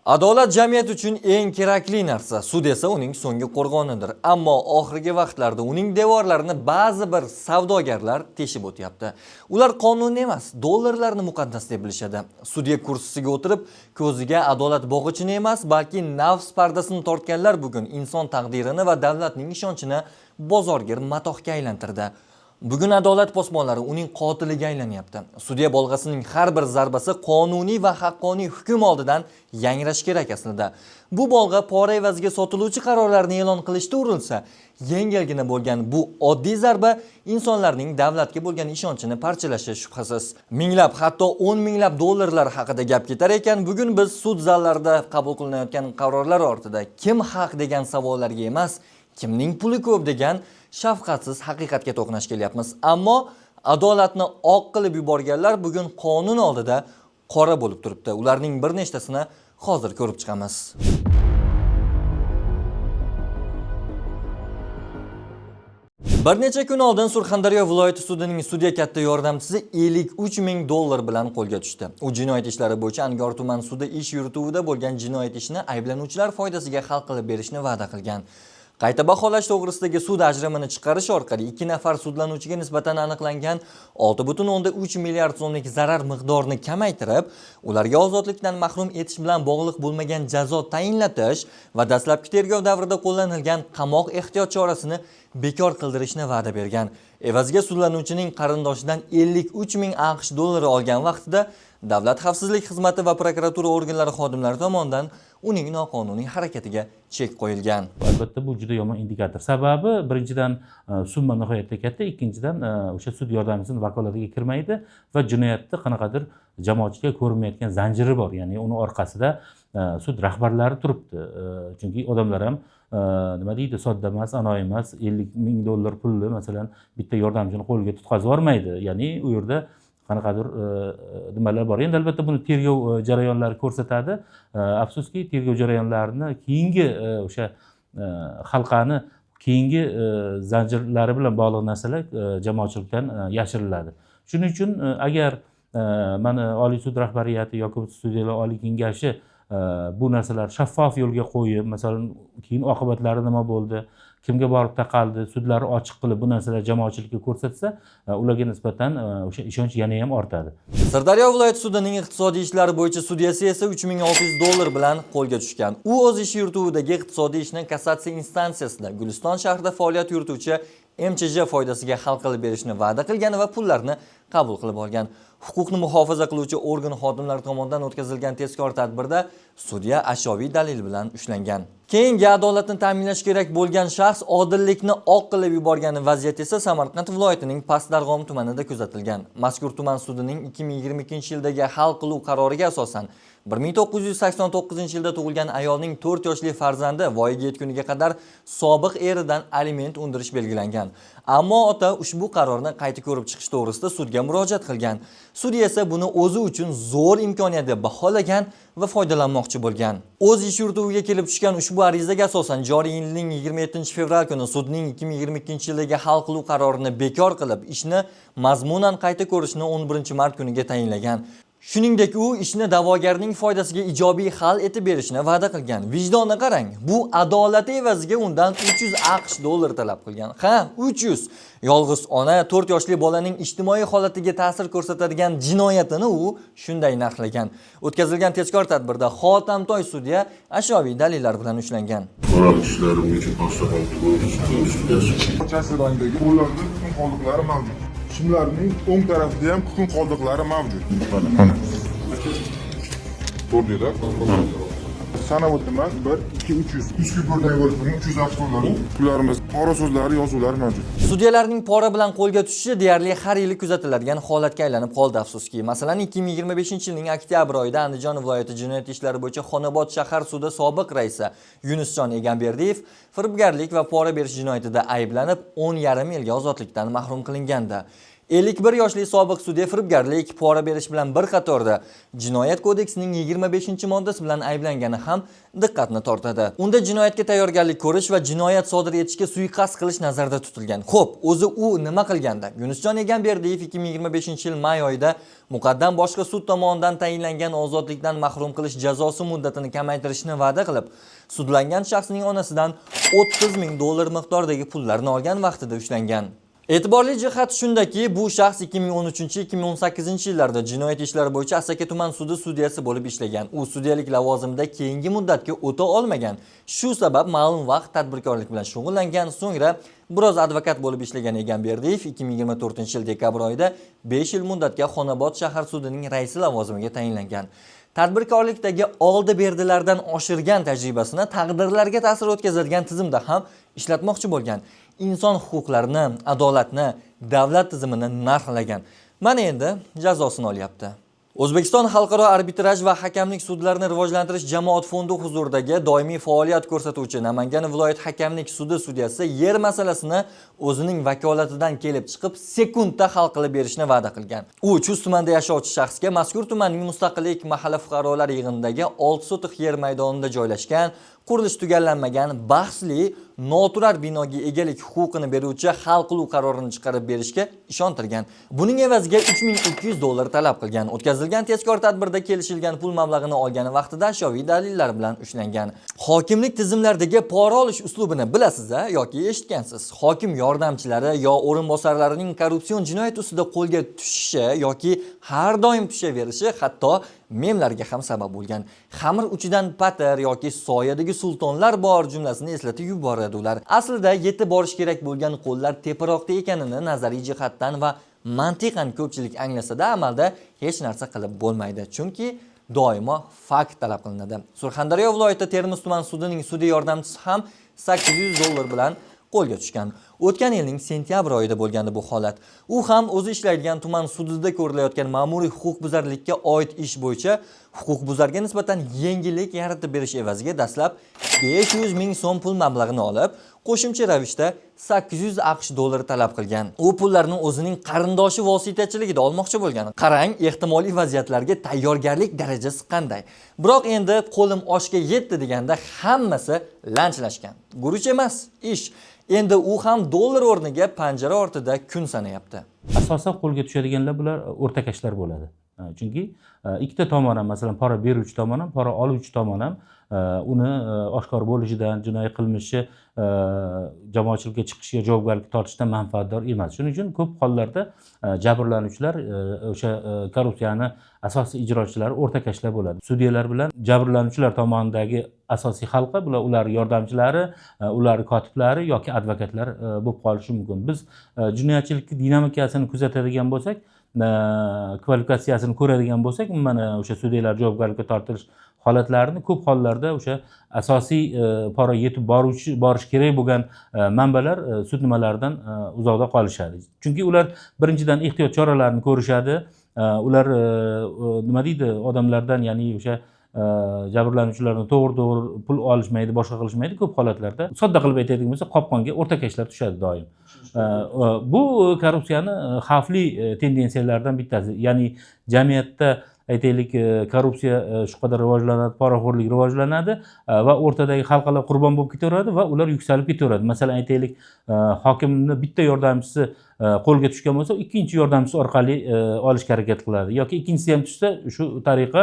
Adolat jamiyat uchun eng kerakli narsa, sud esa uning so'nggi qo'rg'onidir. Ammo oxirgi vaqtlarda uning devorlarini ba'zi bir savdogarlar teshib o'tyapti. Ular qonunni emas, dollarlarni muqaddas deb bilishadi. Sudya kursisiga o'tirib, ko'ziga adolat bog'ichini emas, balki nafs pardasini tortganlar bugun inson taqdirini va davlatning ishonchini bozorgir matohga aylantirdi. Bugun adolat posbonlari uning qotiliga aylanyapti. Sudya bolg'asining har bir zarbasi qonuniy va haqqoniy hukm oldidan yangrash kerak aslida. Bu bolg'a pora evaziga sotiluvchi qarorlarni e'lon qilishda urilsa, yengilgina bo'lgan bu oddiy zarba insonlarning davlatga bo'lgan ishonchini parchalashi shubhasiz. Minglab, hatto 10 minglab dollarlar haqida gap ketar ekan, bugun biz sud zallarida qabul qilinayotgan qarorlar ortida kim haq degan savollarga emas, kimning puli ko'p degan shafqatsiz haqiqatga to'qnash kelyapmiz. Ammo adolatni oq qilib yuborganlar bugun qonun oldida qora bo'lib turibdi. Ularning bir nechtasini hozir ko'rib chiqamiz. Bir necha kun oldin Surxondaryo viloyati sudining sudya katta yordamchisi 53 ming dollar bilan qo'lga tushdi. U jinoyat ishlari bo'yicha Angor tuman sudi ish yurituvida bo'lgan jinoyat ishini ayblanuvchilar foydasiga hal qilib berishni va'da qilgan. Qayta baholash to'g'risidagi sud ajrimini chiqarish orqali 2 nafar sudlanuvchiga nisbatan aniqlangan 6,3 milliard so'mlik zarar miqdorini kamaytirib, ularga ozodlikdan mahrum etish bilan bog'liq bo'lmagan jazo tayinlatish va dastlabki tergov davrida qo'llanilgan qamoq ehtiyot chorasini bekor qildirishni va'da bergan. Evaziga sudlanuvchining qarindoshidan 53 ming AQSh dollari olgan vaqtida Davlat xavfsizlik xizmati va prokuratura organlari xodimlari tomonidan uning noqonuniy harakatiga chek qo'yilgan. Albatta bu juda yomon indikator. Sababi birinchidan summa nihoyatda katta, ikkinchidan o'sha sud yordamchisining vakolatiga kirmaydi va jinoyatda qanaqadir jamoatchiga ko'rinmayotgan zanjiri bor. Ya'ni uni orqasida sud rahbarlari turibdi. Chunki odamlar ham nima deydi, sodda emas, anoyi emas, 50 ming dollar pulni masalan bitta yordamchini qo'liga tutqazib yubormaydi. Ya'ni u yerda qanaqadir nimalar bor. Endi albatta buni tergov jarayonlari ko'rsatadi. Afsuski, tergov jarayonlarini keyingi o'sha halqani keyingi zanjirlari bilan bog'liq narsalar jamoatchilikdan yashiriladi. Shuning uchun agar mana Oliy sud rahbariyati yoki sudyalar oliy kengashi bu narsalar shaffof yo'lga qo'yib, masalan, keyin oqibatlari nima bo'ldi, kimga borib taqaldi, sudlar ochiq qilib bu narsalar jamoatchilikka ko'rsatsa, ularga nisbatan o'sha ishonch yana ham ortadi. Sirdaryo viloyat sudining iqtisodiy ishlar bo'yicha sudyasi esa 3600 dollar bilan qo'lga tushgan. U o'z ish yurituvidagi iqtisodiy ishni kassatsiya instansiyasida Guliston shahrida faoliyat yurituvchi MCJ foydasiga hal qilib berishni va'da qilgan va pullarni qabul qilib olgan. Huquqni muhofaza qiluvchi organ xodimlari tomonidan o'tkazilgan tezkor tadbirda sudya ashyoviy dalil bilan ushlangan. Keyingi adolatni ta'minlash kerak bo'lgan shaxs odillikni oq qilib yuborgan vaziyat esa Samarqand viloyatining Pastdarg'om tumanida kuzatilgan. Mazkur tuman sudining 2022-yildagi hal qiluv qaroriga asosan 1989-yilda tug'ilgan ayolning 4 yoshli farzandi voyaga yetguniga qadar sobiq eridan aliment undirish belgilangan. Ammo ota ushbu qarorni qayta ko'rib chiqish to'g'risida sudga murojaat qilgan. Sudya esa buni o'zi uchun zo'r imkoniyat deb baholagan va foydalanmoqchi bo'lgan. O'z ish yurituviga kelib tushgan ushbu arizaga asosan joriy yilning 27-fevral kuni sudning 2022-yildagi hal qiluv qarorini bekor qilib, ishni mazmunan qayta ko'rishni 11-mart kuniga tayinlagan. Shuningdek, u ishni da'vogarning foydasiga ijobiy hal etib berishni va'da qilgan. Vijdonni qarang, bu adolati evaziga undan 300 AQSh dollar talab qilgan. Ha, 300. Yolg'iz ona 4 yoshli bolaning ijtimoiy holatiga ta'sir ko'rsatadigan jinoyatini u shunday narxlagan. O'tkazilgan tezkor tadbirda Xotamtoy sudya ashyoviy dalillar bilan ushlangan. Qaror ishlarim uchun Chasiradagi ularda hukm qoldiqlari mavjud. Shimlarning o'ng tarafida ham hukm qoldiqlari mavjud. Ko'rdinglar? Sanab o'tdim-man 1 2 300. 3 ko'rdan bo'lib 300 AQSh dollari. Pullarimiz, qora so'zlari, yozuvlari mavjud. Sudyalarning pora bilan qo'lga tushishi deyarli har yili kuzatiladigan holatga aylanib qoldi afsuski. Masalan, 2025-yilning oktyabr oyida Andijon viloyati jinoyat ishlari bo'yicha Xonobod shahar sudi sobiq raisi Yunusjon Egamberdiyev firibgarlik va pora berish jinoyatida ayblanib 10,5 yilga ozodlikdan mahrum qilingandi. 51 yoshli sobiq sudya firibgarlik, pora berish bilan bir qatorda Jinoyat kodeksining 25-moddasi bilan ayblangani ham diqqatni tortadi. Unda jinoyatga tayyorgarlik ko'rish va jinoyat sodir etishga suiqasd qilish nazarda tutilgan. Xo'p, o'zi u nima qilganda? Yunusjon Egamberdiyev 2025-yil may oyida muqaddam boshqa sud tomonidan tayinlangan ozodlikdan mahrum qilish jazosi muddatini kamaytirishni va'da qilib, sudlangan shaxsning onasidan $30,000 miqdoridagi pullarni olgan vaqtida ushlangan. E'tiborli jihat shundaki, bu shaxs 2013-2018 yillarda jinoyat ishlari bo'yicha Asaka tuman sudi sudyasi bo'lib ishlagan. U sudyalik lavozimida keyingi muddatga o'ta olmagan. Shu sabab ma'lum vaqt tadbirkorlik bilan shug'ullangan. So'ngra biroz advokat bo'lib ishlagan Egamberdiyev 2024-yil dekabr oyida 5 yil muddatga Xonobod shahar sudining raisi lavozimiga tayinlangan. Tadbirkorlikdagi oldi-berdilardan oshirgan tajribasini taqdirlarga ta'sir o'tkazadigan tizimda ham ishlatmoqchi bo'lgan. Inson huquqlarini, adolatni, davlat tizimini narxlagan. Mana endi jazosini olyapti. O'zbekiston Xalqaro arbitraj va hakamlik sudlarini rivojlantirish jamoat fondi huzuridagi doimiy faoliyat ko'rsatuvchi Namangan viloyat hakamlik sudi sudyasi yer masalasini o'zining vakolatidan kelib chiqib sekundda hal qilib berishni va'da qilgan. U Chust tumanida yashovchi shaxsga mazkur tumanning Mustaqillik mahalla fuqarolar yig'inidagi 6 sotix yer maydonida joylashgan, qurilish tugallanmagan, bahsli, noturar binoga egalik huquqini beruvchi hal qiluv qarorini chiqarib berishga ishontirgan. Buning evaziga $3,200 talab qilgan. O'tkazilgan tezkor tadbirda kelishilgan pul mablag'ini olgani vaqtida ashyoviy dalillar bilan ushlangan. Hokimlik tizimlaridagi pora olish uslubini bilasiz-a yoki eshitgansiz? Hokim yordamchilari yo o'rinbosarlarining korrupsion jinoyat ustida qo'lga tushishi yoki har doim tushaverishi hatto memlarga ham sabab bo'lgan. Xamir uchidan patir yoki soyadagi sultonlar bor jumlasini eslatib yuboradi ular. Aslida yetib borish kerak bo'lgan qo'llar teparoqda ekanini nazariy jihatdan va mantiqan ko'pchilik anglasa-da, amalda hech narsa qilib bo'lmaydi. Chunki doimo fakt talab qilinadi. Surxondaryo viloyati Termiz tuman sudining sudya yordamchisi ham $800 bilan qo'lga tushgan. O'tgan yilning sentyabr oyida bo'lgandi bu holat. U ham o'zi ishlaydigan tuman sudida ko'rilayotgan ma'muriy huquqbuzarlikka oid ish bo'yicha huquqbuzarga nisbatan yengillik yaratib berish evaziga dastlab $500,000 pul mablag'ini olib, qo'shimcha ravishda $800 talab qilgan. U pullarni o'zining qarindoshi vositachiligida olmoqchi bo'lgan. Qarang, ehtimoliy vaziyatlarga tayyorgarlik darajasi qanday. Biroq endi qo'lim oshga yetdi deganda hammasi lanchlashgan. Guruch emas, ish. Endi u ham dollar o'rniga panjara ortida kun sanayapti. Asosan qo'lga tushadiganlar bular o'rtakashlar bo'ladi. Chunki ikkita tomon ham, masalan, pora beruvchi tomon ham, pora oluvchi tomon ham uni oshkor bo'lishidan, jinoiy qilmishi jamoatchilikka chiqishiga javobgarlik tortishdan manfaatdor emas. Shuning uchun ko'p hollarda jabrlanuvchilar o'sha korrupsiyani asosiy ijrochilari o'rtakashlar bo'ladi. Sudyalar bilan jabrlanuvchilar tomonidagi asosiy xalqi bular ular yordamchilari, ular kotiblari yoki advokatlar bo'lib qolishi mumkin. Biz jinoyatchilik dinamikasini kuzatadigan bo'lsak, kvalifikatsiyasini ko'radigan bo'lsak, mana o'sha sudyalar javobgarlikka tortilish holatlarini ko'p hollarda o'sha asosiy pora yetib borish kerak bo'lgan manbalar sud nimalaridan uzoqda qolishadi. Chunki ular birinchidan ehtiyot choralarini ko'rishadi. Ular nima deydi, odamlardan, ya'ni o'sha jabrlanuvchilardan to'g'ri pul olishmaydi, boshqa qilishmaydi. Ko'p holatlarda sodda qilib aytadigan bo'lsa, qopqonga o'rtakashlar tushadi doim. Bu korrupsiyani xavfli tendensiyalardan bittasi. Ya'ni jamiyatda aytaylik, korrupsiya shu qadar rivojlanadi, poraxo'rlik rivojlanadi va o'rtadagi xalqlar qurbon bo'lib ketaveradi va ular yuksalib ketaveradi. Masalan, aytaylik, hokimni bitta yordamchisi qo'lga tushgan bo'lsa, ikkinchi yordamchisi orqali olishga harakat qiladi yoki ikkinchisi ham tushsa, shu tariqa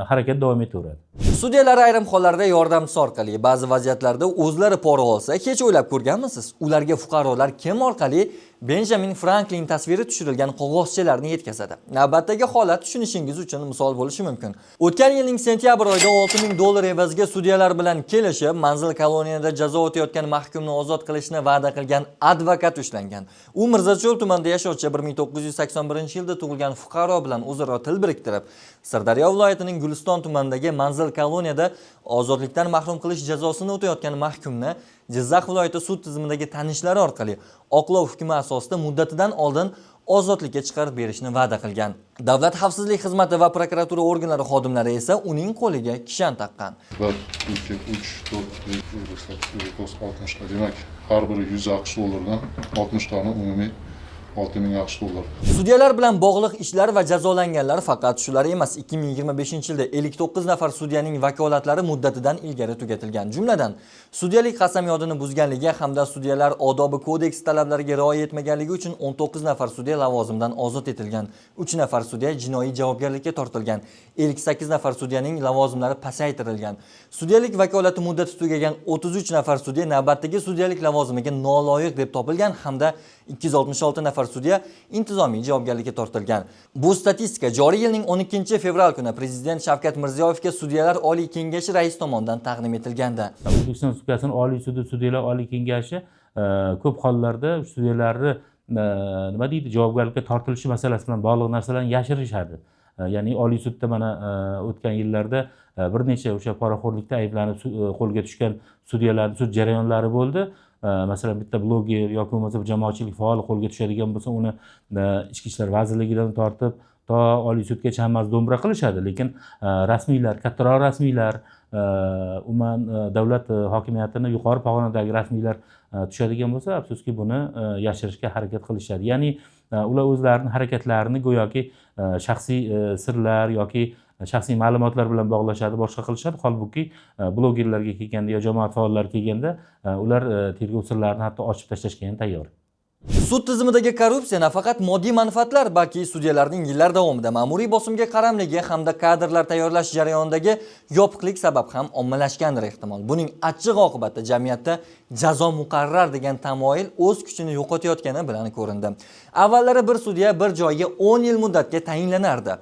harakat davom etaveradi. Sudyalar ayrim hollarda yordamchisi orqali, ba'zi vaziyatlarda o'zlari pora olsa, hech o'ylab ko'rganmisiz? Ularga fuqarolar kim orqali Benjamin Franklin tasviri tushirilgan qog'ozchalarni yetkazadi. Navbatdagi holat tushunishingiz uchun misol bo'lishi mumkin. O'tgan yilning sentyabr oyida $6,000 evaziga sudyalar bilan kelishib, manzil koloniyada jazo o'tayotgan mahkumni ozod qilishni va'da qilgan advokat ushlangan. U Mirzacho'l tumanida yashovchi 1981-yilda tug'ilgan fuqaro bilan o'zaro til biriktirib, Sirdaryo viloyatining Guliston tumanidagi manzil koloniyada ozodlikdan mahrum qilish jazosini o'tayotgan mahkumni Jizzax viloyati sud tizimidagi tanishlari orqali oqlov hukmi asosida muddatidan oldin ozodlikka chiqarib berishni va'da qilgan. Davlat xavfsizlik xizmati va prokuratura organlari xodimlari esa uning qo'liga kishan taqqan. 1, 2, 3, 4, 5, 6, 7, 8, 9, 60 ta. Demak, har biri $100 dan 60 tani umumiy $6,000 Sudyalar bilan bog'liq ishlar va jazolanganlar faqat shular emas. 2025-yilda 59 nafar sudyaning vakolatlari muddatidan ilgari tugatilgan. Jumladan, sudyalik qasamyodini buzganligi hamda sudyalar odobi kodeksi talablariga rioya etmaganligi uchun 19 nafar sudya lavozimdan ozod etilgan. 3 nafar sudya jinoiy javobgarlikka tortilgan. 58 nafar sudyaning lavozimlari pasaytirilgan. Sudyalik vakolati muddati tugagan 33 nafar sudya navbatdagi sudyalik lavozimiga noloyiq deb topilgan hamda 266 nafar sudya intizomiy javobgarlikka tortilgan. Bu statistika joriy yilning 12 fevral kuni Prezident Shavkat Mirziyoyevga Sudyalar Oliy Kengashi raisi tomonidan taqdim etilgandi. O'zbekiston Respublikasining Oliy sudi Sudyalar Oliy Kengashi ko'p hollarda sudyalarni nima deydi, javobgarlikka tortilishi masalasi bilan bog'liq narsalarni yashirishadi. Ya'ni Oliy sudda mana o'tgan yillarda bir necha o'sha poraxo'rlikda ayblanib qo'lga tushgan sudyalarning sud jarayonlari bo'ldi. Masalan, bitta bloger yoki bo'lmasa bir jamoatchilik faoli qo'lga tushadigan bo'lsa, uni Ichki ishlar vazirligidan tortib to Oliy sudgacha hammasi do'mbira qilishadi, lekin rasmiylar, kattaroq rasmiylar, umuman davlat hokimiyatini yuqori pog'onadagi rasmiylar tushadigan bo'lsa, afsuski buni yashirishga harakat qilishadi. Ya'ni ular o'zlarining harakatlarini go'yoki shaxsiy sirlar yoki shaxsiy ma'lumotlar bilan bog'lashadi, boshqa qilishadi. Holbuki blogerlarga kelganda yo jamoat faollariga kelganda ular tergov sirlarini hatto ochib tashlashga ham tayyor. Sud tizimidagi korrupsiya nafaqat moddiy manfaatlar, balki sudyalarning yillar davomida ma'muriy bosimga qaramligi hamda kadrlar tayyorlash jarayonidagi yopiqlik sabab ham ommalashgandir ehtimol. Buning achchiq oqibati jamiyatda jazo muqarrar degan tamoyil o'z kuchini yo'qotayotgani bilan ko'rindi. Avvallari bir sudya bir joyga 10 yil muddatga tayinlanardi.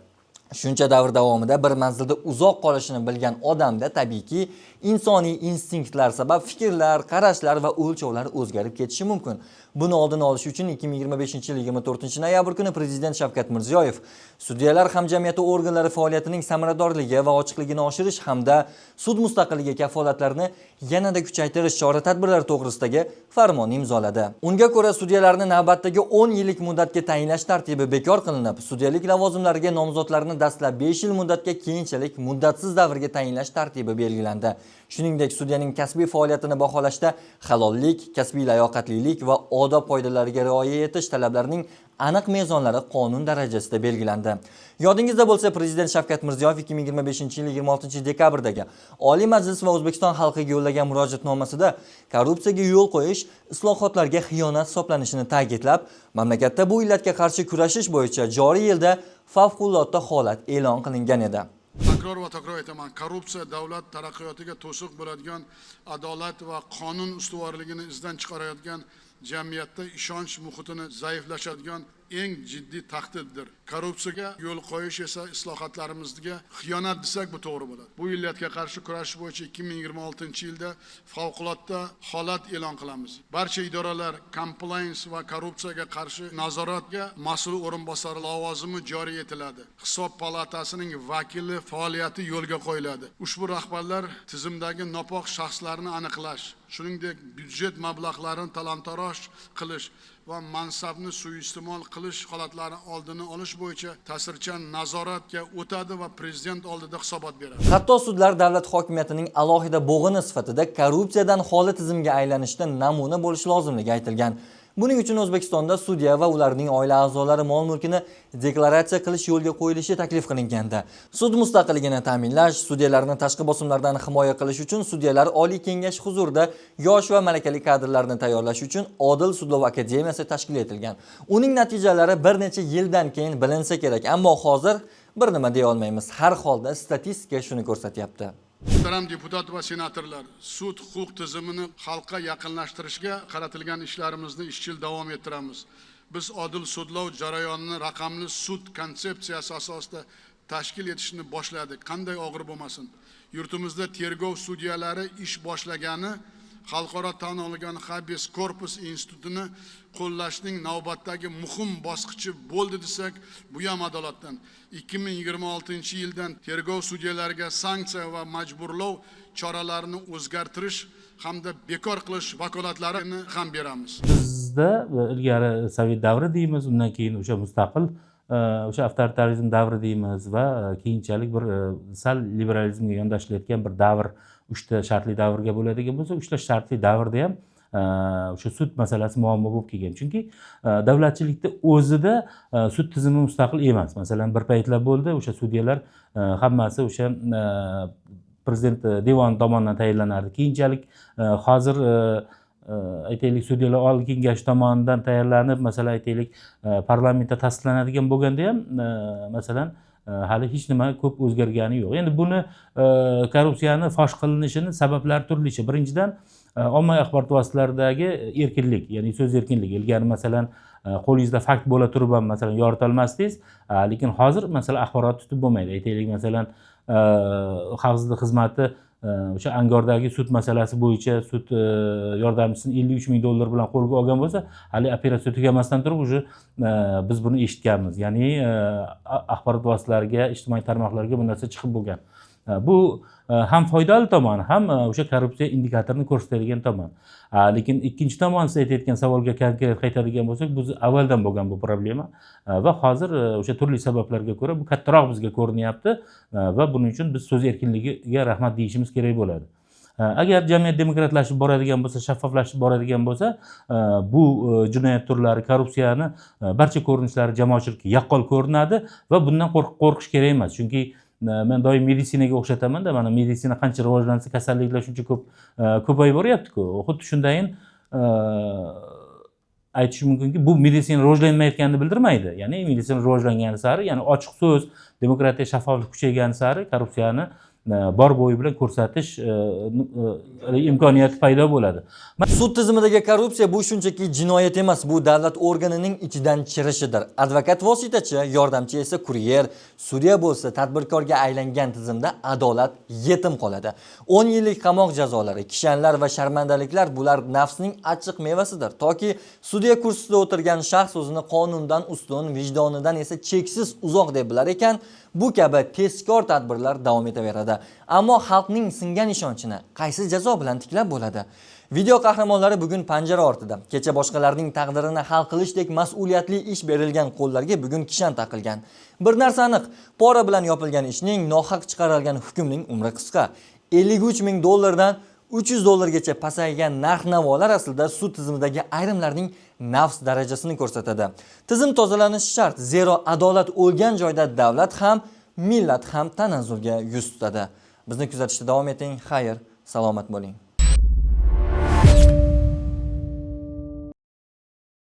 Shuncha davr davomida bir manzilda uzoq qolishini bilgan odamda tabiiyki insoniy instinktlar sabab fikrlar, qarashlar va o'lchovlar o'zgarib ketishi mumkin. Buni oldini olish uchun 2025-yil 24-noyabr kuni Prezident Shavkat Mirziyoyev sudyalar hamjamiyati organlari faoliyatining samaradorligi va ochiqligini oshirish hamda sud mustaqilligi kafolatlarini yanada kuchaytirish chora-tadbirlari to'g'risidagi farmonni imzoladi. Unga ko'ra sudyalarni navbatdagi 10 yillik muddatga tayinlash tartibi bekor qilinib, sudyalik lavozimlariga nomzodlarni dastlab 5 yil muddatga, keyinchalik muddatsiz davrga tayinlash tartibi belgilandi. Shuningdek, sudyaning kasbiy faoliyatini baholashda halollik, kasbiy layoqatlilik va odob qoidalariga rioya etish talablarining aniq mezonlari qonun darajasida belgilandi. Yodingizda bo'lsa, Prezident Shavkat Mirziyoyev 2025-yil 26-dekabrdagi Oliy Majlis va O'zbekiston xalqiga yo'llagan murojaatnomasida korrupsiyaga yo'l qo'yish islohotlarga xiyonat hisoblanishini ta'kidlab, mamlakatda bu illatga qarshi kurashish bo'yicha joriy yilda favqulodda holat e'lon qilingan edi. Takror va takror aytaman, korrupsiya davlat taraqqiyotiga to'siq bo'ladigan, adolat va qonun ustuvorligini izdan chiqarayotgan, jamiyatda ishonch muhitini zaiflashadigan eng jiddiy tahdiddir. Korrupsiyaga yo'l qo'yish esa islohotlarimizga xiyonat desak bu to'g'ri bo'ladi. Bu illatga qarshi kurashish bo'yicha 2026-yilda favqulodda holat e'lon qilamiz. Barcha idoralar compliance va korrupsiyaga qarshi nazoratga mas'ul o'rinbosari lavozimi joriy etiladi. Hisob palatasining vakili faoliyati yo'lga qo'yiladi. Ushbu rahbarlar tizimdagi nopok shaxslarni aniqlash, shuningdek byudjet mablag'larini talon-taroj qilish va mansabni suiiste'mol qilish holatlari oldini olish bo'yicha ta'sirchan nazoratga o'tadi va prezident oldida hisobot beradi. Hatto sudlar davlat hokimiyatining alohida bo'g'ini sifatida korrupsiyadan xoli tizimga aylanishda namuna bo'lishi lozimligi aytilgan. Buning uchun O'zbekistonda sudya va ularning oila a'zolari mol-mulkini deklaratsiya qilish yo'lga qo'yilishi taklif qilinganda, sud mustaqilligini ta'minlash, sudyalarni tashqi bosimlardan himoya qilish uchun sudyalar Oliy Kengash huzurida yosh va malakali kadrlarni tayyorlash uchun Odil sudlov akademiyasi tashkil etilgan. Uning natijalari bir necha yildan keyin bilinsa kerak, ammo hozir bir nima deya olmaymiz. Har holda statistika shuni ko'rsatyapti. Muhtaram deputat va senatorlar, sud huquq tizimini xalqqa yaqinlashtirishga qaratilgan ishlarimizni izchil davom ettiramiz. Biz odil sudlov jarayonini raqamli sud konsepsiyasi asosida tashkil etishni boshladik. Qanday og'ir bo'lmasin. Yurtimizda tergov sudyalari ish boshlagani xalqaro tan olingan habeas corpus institutini qo'llashning navbatdagi muhim bosqichi bo'ldi desak, bu ham adolatdan. 2026-yildan tergov sudyalariga sanksiya va majburlov choralarini o'zgartirish hamda bekor qilish vakolatlarini ham beramiz. Bizda ilgari sovet davri deymiz, undan keyin o'sha mustaqil o'sha avtoritarizm davri deymiz va keyinchalik bir sal liberalizmga yondashilayotgan bir davr, 3 ta shartli davrga bo'ladigan bo'lsa, 3 ta shartli davrda ham o'sha sud masalasi muammo bo'lib kelgan. Chunki davlatchilikda o'zida sud tizimi mustaqil emas. Masalan, bir paytlar bo'ldi, o'sha sudyalar hammasi o'sha prezident devon tomonidan tayinlanardi. Keyinchalik hozir aytaylik sudyalar oliy kengashi tomonidan tayyorlanib, masalan aytaylik parlamentda tasdiqlanadigan bo'lganda ham masalan hali hech nima ko'p o'zgargani yo'q. Endi buni korrupsiyani fosh qilinishini sabablari turlicha. Birinchidan ommaviy axborot vositalaridagi erkinlik, ya'ni so'z erkinligi. Ilgari masalan qo'lingizda fakt bo'la turib ham masalan yorita olmasdingiz, lekin hozir masalan axborot tutib bo'lmaydi. Aytaylik masalan xavfsizlik xizmati o'sha Angordagi sud masalasi bo'yicha sud yordamchisini $53,000 bilan qo'lga olgan bo'lsa, hali operatsiya tugamasdan turib уже biz buni eshitganmiz. Ya'ni axborot vositalariga, ijtimoiy tarmoqlarga bu narsa chiqib bo'lgan. Bu ham foydali tomoni, ham o'sha korrupsiya indikatorini ko'rsatadigan tomon. Lekin ikkinchi tomon siz aytayotgan savolga konkret qaytadigan bo'lsak, bu avvaldan bo'lgan bu problema va hozir o'sha turli sabablarga ko'ra bu kattaroq bizga ko'rinyapti va buning uchun biz so'z erkinligiga rahmat deyishimiz kerak bo'ladi. Agar jamiyat demokratlashib boradigan bo'lsa, shaffoflashib boradigan bo'lsa, bu jinoyat turlari, korrupsiyani barcha ko'rinishlari jamoatchilikka yaqqol ko'rinadi va bundan qo'rqish kerak emas. Chunki men doim meditsinaga o'xshataman-da, mana meditsina qancha rivojlansa, kasalliklar shuncha ko'payib boryapti-ku. Xuddi shundayin aytish mumkinki, bu meditsina rivojlanmayotganini bildirmaydi. Ya'ni meditsina rivojlangani sari, ya'ni ochiq so'z, demokratiya, shaffoflik kuchaygani sari korrupsiyani bor bo'yi bilan ko'rsatish imkoniyati paydo bo'ladi. Sud tizimidagi korrupsiya bu shunchaki jinoyat emas, bu davlat organining ichidan chirishidir. Advokat vositachi, yordamchi esa kuryer, sudya bo'lsa tadbirkorga aylangan tizimda adolat yetim qoladi. 10 yillik qamoq jazolari, kishanlar va sharmandaliklar bular nafsning achchiq mevasidir. Toki sudya kursisida o'tirgan shaxs o'zini qonundan ustun, vijdonidan esa cheksiz uzoq deb bilar ekan, bu kabi tezkor tadbirlar davom etaveradi. Ammo xalqning singan ishonchini qaysi jazo bilan tiklab bo'ladi? Video qahramonlari bugun panjara ortida. Kecha boshqalarning taqdirini hal qilishdek mas'uliyatli ish berilgan qo'llarga bugun kishan taqilgan. Bir narsa aniq, pora bilan yopilgan ishning, nohaq chiqarilgan hukmning umri qisqa. $53,000 dan $300 pasaygan narx-navolar aslida sud tizimidagi ayrimlarning nafs darajasini ko'rsatadi. Tizim tozalanishi shart, zero adolat o'lgan joyda davlat ham, millat ham tanazzulga yuz tutadi. Bizni kuzatishda davom eting. Xayr, salomat bo'ling.